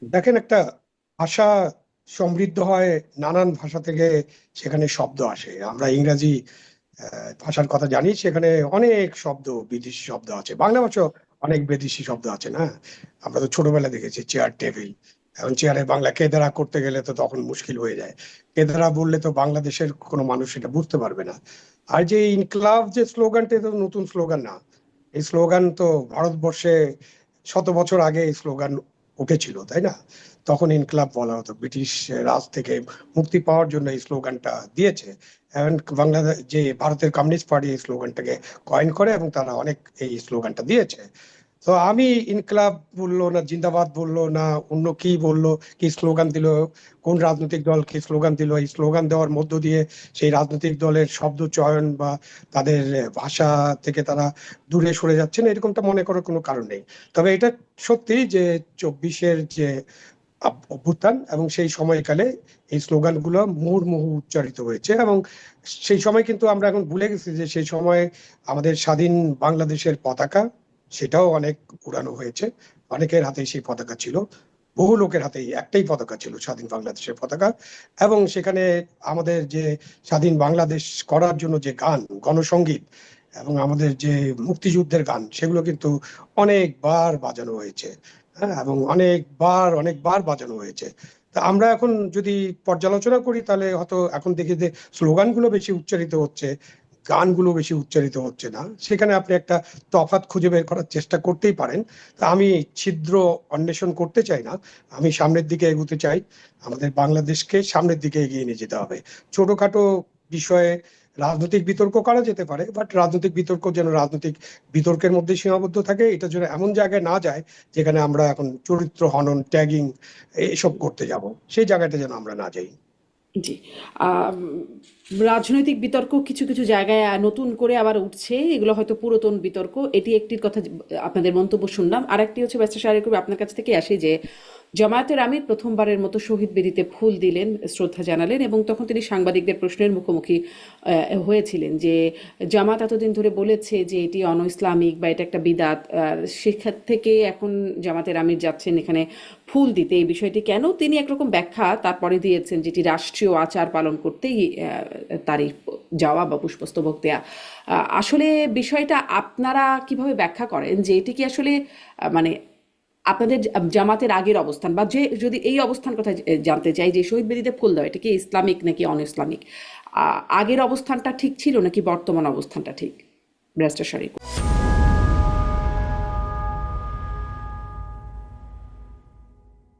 দেখেন, একটা ভাষা সমৃদ্ধ হয় নানান ভাষা থেকে। সেখানে শব্দ আসে। আমরা ইংরাজি ভাষার কথা জানি, সেখানে অনেক শব্দ, বিদেশি শব্দ আছে। বাংলা ভাষা অনেক বিদেশি শব্দ আছে না? আমরা তো ছোটবেলা দেখেছি চেয়ার টেবিল। এখন চেয়ারে বাংলা কেদারা করতে গেলে তো তখন মুশকিল হয়ে যায়। কেদারা বললে তো বাংলাদেশের কোনো মানুষ এটা বুঝতে পারবে না। আর যে ইনকলাব যে স্লোগানটা, তো নতুন স্লোগান না। এই স্লোগান তো ভারতবর্ষে শত বছর আগে এই স্লোগান উঠেছিল, তাই না? তখন ইনকলাব বলা হতো, ব্রিটিশ রাজ থেকে মুক্তি পাওয়ার জন্য এই স্লোগানটা দিয়েছে। এবং বাংলাদেশ যে ভারতের কমিউনিস্ট পার্টি এই স্লোগানটাকে কয়েন করে, এবং তারা অনেক এই স্লোগানটা দিয়েছে। তো আমি ইনকলাব বললো না, জিন্দাবাদ বললো না, অন্য কি বললো, কি স্লোগান দিল, কোন রাজনৈতিক দল কি স্লোগান দিল, এই স্লোগান দেওয়ার মধ্য দিয়ে সেই রাজনৈতিক দলের শব্দ চয়ন বা তাদের ভাষা থেকে তারা দূরে সরে যাচ্ছে না, এরকমটা মনে করার কোনো কারণ নেই। তবে এটা সত্যি যে 24-এর যে অভ্যুত্থান এবং সেই সময়কালে এই স্লোগানগুলো মুহুর্মুহু উচ্চারিত হয়েছে। এবং সেই সময় কিন্তু আমরা এখন ভুলে গেছি যে সেই সময় আমাদের স্বাধীন বাংলাদেশের পতাকা, সেটাও অনেক উড়ানো হয়েছে। অনেকের হাতেই সেই পতাকা ছিল। বহু লোকের হাতেই একটাই পতাকা ছিল, স্বাধীন বাংলাদেশের পতাকা। এবং সেখানে আমাদের যে স্বাধীন বাংলাদেশ করার জন্য যে গান, গণসংগীত এবং আমাদের যে মুক্তিযুদ্ধের গান, সেগুলো কিন্তু অনেকবার বাজানো হয়েছে। হ্যাঁ, এবং অনেকবার অনেকবার বাজানো হয়েছে। তা আমরা এখন যদি পর্যালোচনা করি, তাহলে হয়তো এখন দেখি যে স্লোগানগুলো বেশি উচ্চারিত হচ্ছে, গানগুলো বেশি উচ্চারিত হচ্ছে না। সেখানে আপনি একটা তফাৎ খুঁজে বের করার চেষ্টা করতেই পারেন। তা আমি ছিদ্র অন্বেষণ করতে চাই না, আমি সামনের দিকে এগোতে চাই। আমাদের বাংলাদেশকে সামনের দিকে এগিয়ে নিয়ে যেতে হবে। ছোটখাটো বিষয়ে রাজনৈতিক বিতর্ক করা যেতে পারে, বাট রাজনৈতিক বিতর্ক যেন রাজনৈতিক বিতর্কের মধ্যে সীমাবদ্ধ থাকে। এটা যেন এমন জায়গায় না যায় যেখানে আমরা এখন চরিত্র হনন, ট্যাগিং এসব করতে যাব, সেই জায়গাটা যেন আমরা না যাই। জি। আম, রাজনৈতিক বিতর্ক কিছু কিছু জায়গায় নতুন করে আবার উঠছে, এগুলো হয়তো পুরাতন বিতর্ক। এটি একটির কথা আপনাদের মন্তব্য শুনলাম। আর একটি হচ্ছে ব্যারিস্টার সাহেব, আপনার কাছ থেকে আসে যে জামায়াতের আমির প্রথমবারের মতো শহীদ বেদিতে ফুল দিলেন, শ্রদ্ধা জানালেন, এবং তখন তিনি সাংবাদিকদের প্রশ্নের মুখোমুখি হয়েছিলেন যে জামাত এতদিন ধরে বলেছে যে এটি অন ইসলামিক বা এটা একটা বিদাত, সেখান থেকে এখন জামাতের আমির যাচ্ছেন এখানে ফুল দিতে। এই বিষয়টি কেন, তিনি একরকম ব্যাখ্যা তারপরে দিয়েছেন যেটি রাষ্ট্রীয় আচার পালন করতেই তারই যাওয়া বা পুষ্পস্তবক দেয়া। আসলে বিষয়টা আপনারা কিভাবে ব্যাখ্যা করেন, যে এটি কি আসলে মানে আপনাদের জামাতের আগের অবস্থান, বা যে যদি এই অবস্থান কথা জানতে চাই যে শহীদ বেদিতে ফুল দেওয়া এটা কি ইসলামিক নাকি অন ইসলামিক, আগের অবস্থানটা ঠিক ছিল নাকি বর্তমান অবস্থানটা ঠিক? ব্যারিস্টার শরীফ।